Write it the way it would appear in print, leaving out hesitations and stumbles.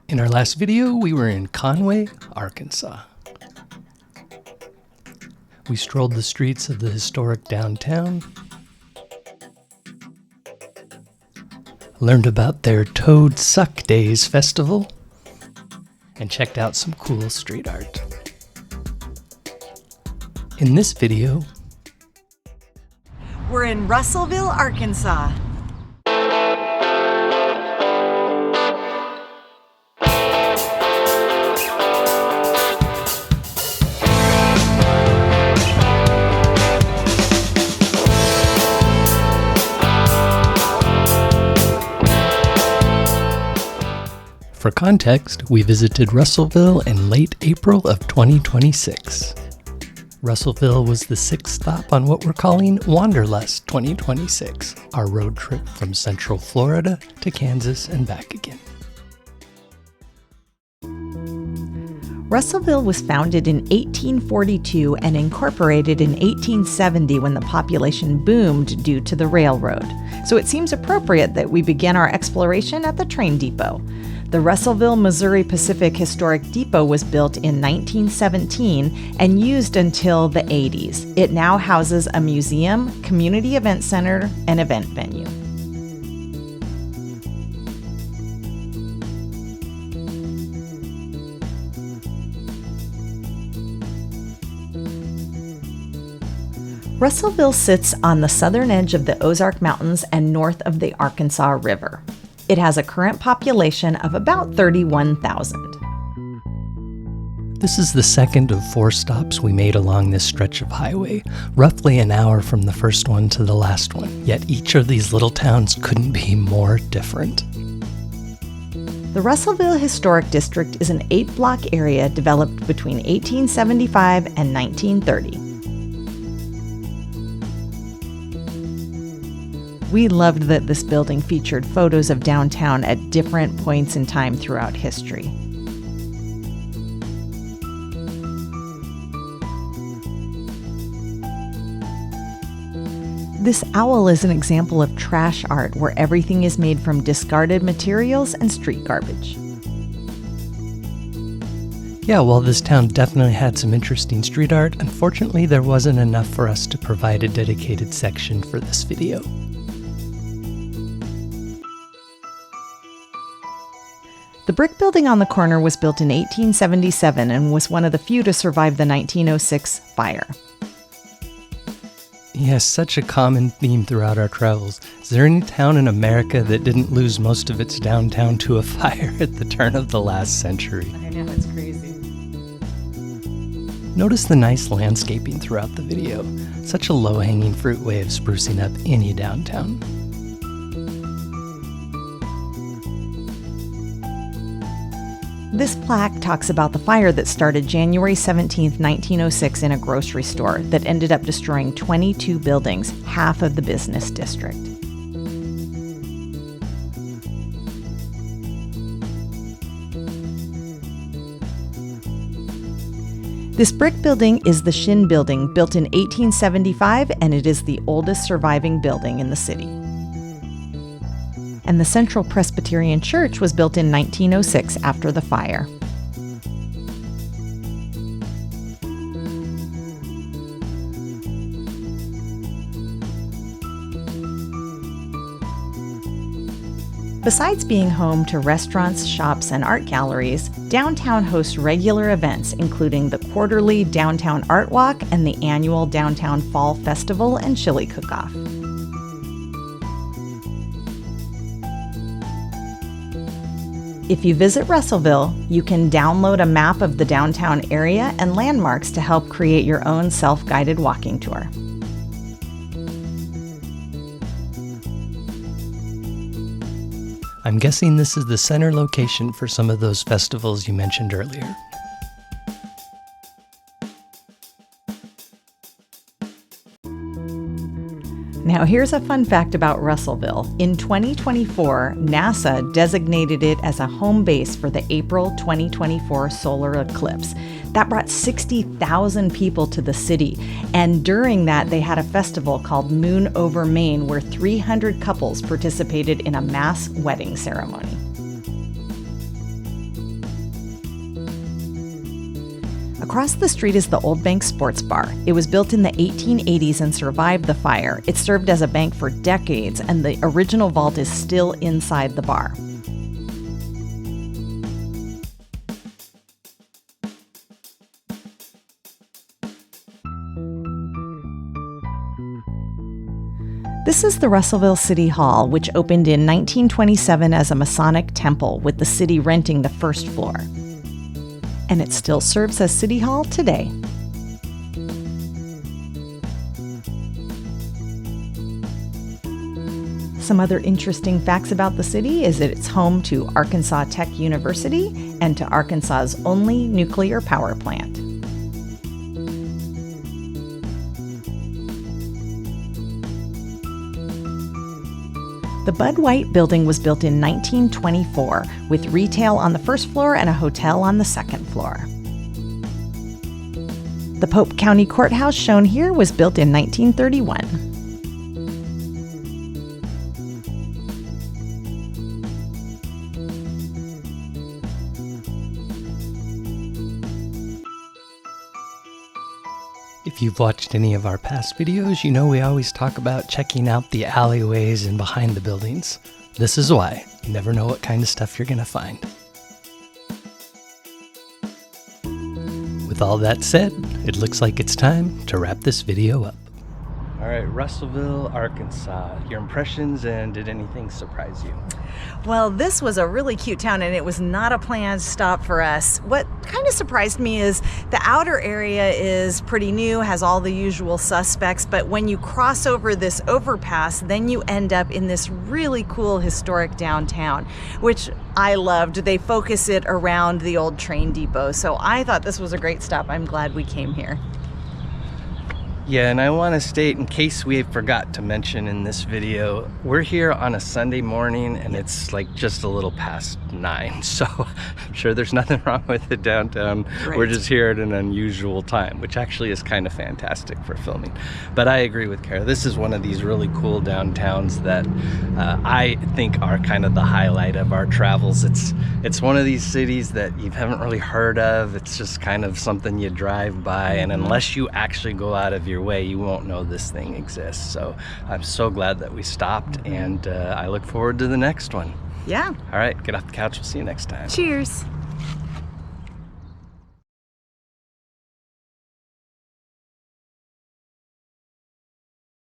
In our last video, we were in Conway, Arkansas. We strolled the streets of the historic downtown, learned about their Toad Suck Days festival, and checked out some cool street art. In this video, we're in Russellville, Arkansas. For context, we visited Russellville in late April of 2026. Russellville was the sixth stop on what we're calling Wanderlust 2026, our road trip from Central Florida to Kansas and back again. Russellville was founded in 1842 and incorporated in 1870 when the population boomed due to the railroad. So it seems appropriate that we begin our exploration at the train depot. The Russellville, Missouri Pacific Historic Depot was built in 1917 and used until the 80s. It now houses a museum, community event center, and event venue. Russellville sits on the southern edge of the Ozark Mountains and north of the Arkansas River. It has a current population of about 31,000. This is the second of 4 stops we made along this stretch of highway, roughly an hour from the first one to the last one, yet each of these little towns couldn't be more different. The Russellville Historic District is an 8-block area developed between 1875 and 1930. We loved that this building featured photos of downtown at different points in time throughout history. This owl is an example of trash art where everything is made from discarded materials and street garbage. Yeah, while this town definitely had some interesting street art, unfortunately there wasn't enough for us to provide a dedicated section for this video. The brick building on the corner was built in 1877 and was one of the few to survive the 1906 fire. Yes, such a common theme throughout our travels. Is there any town in America that didn't lose most of its downtown to a fire at the turn of the last century? I know, it's crazy. Notice the nice landscaping throughout the video. Such a low-hanging fruit way of sprucing up any downtown. This plaque talks about the fire that started January 17, 1906 in a grocery store that ended up destroying 22 buildings, half of the business district. This brick building is the Shin Building, built in 1875, and it is the oldest surviving building in the city. And the Central Presbyterian Church was built in 1906 after the fire. Besides being home to restaurants, shops, and art galleries, downtown hosts regular events including the quarterly Downtown Art Walk and the annual Downtown Fall Festival and Chili Cook-Off. If you visit Russellville, you can download a map of the downtown area and landmarks to help create your own self-guided walking tour. I'm guessing this is the center location for some of those festivals you mentioned earlier. Now here's a fun fact about Russellville. In 2024, NASA designated it as a home base for the April 2024 solar eclipse. That brought 60,000 people to the city, and during that they had a festival called Moon Over Maine where 300 couples participated in a mass wedding ceremony. Across the street is the Old Bank Sports Bar. It was built in the 1880s and survived the fire. It served as a bank for decades, and the original vault is still inside the bar. This is the Russellville City Hall, which opened in 1927 as a Masonic temple, with the city renting the first floor. And it still serves as City Hall today. Some other interesting facts about the city is that it's home to Arkansas Tech University and to Arkansas's only nuclear power plant. The Bud White building was built in 1924, with retail on the first floor and a hotel on the second floor. The Pope County Courthouse shown here was built in 1931. If you've watched any of our past videos, you know we always talk about checking out the alleyways and behind the buildings. This is why. You never know what kind of stuff you're going to find. With all that said, it looks like it's time to wrap this video up. All right, Russellville, Arkansas. Your impressions, and did anything surprise you? Well, this was a really cute town, and it was not a planned stop for us. What kind of surprised me is the outer area is pretty new, has all the usual suspects, but when you cross over this overpass, then you end up in this really cool historic downtown, which I loved. They focus it around the old train depot, so I thought this was a great stop. I'm glad we came here. Yeah, and I want to state, in case we forgot to mention in this video, we're here on a Sunday morning and it's like just a little past 9, so I'm sure there's nothing wrong with it downtown. Right. We're just here at an unusual time, which actually is kind of fantastic for filming. But I agree with Kara, this is one of these really cool downtowns that I think are kind of the highlight of our travels. It's one of these cities that you haven't really heard of. It's just kind of something you drive by, and unless you actually go out of your way, you won't know this thing exists. So I'm so glad that we stopped, and I look forward to the next one. Yeah. All right, get off the couch. We'll see you next time. Cheers.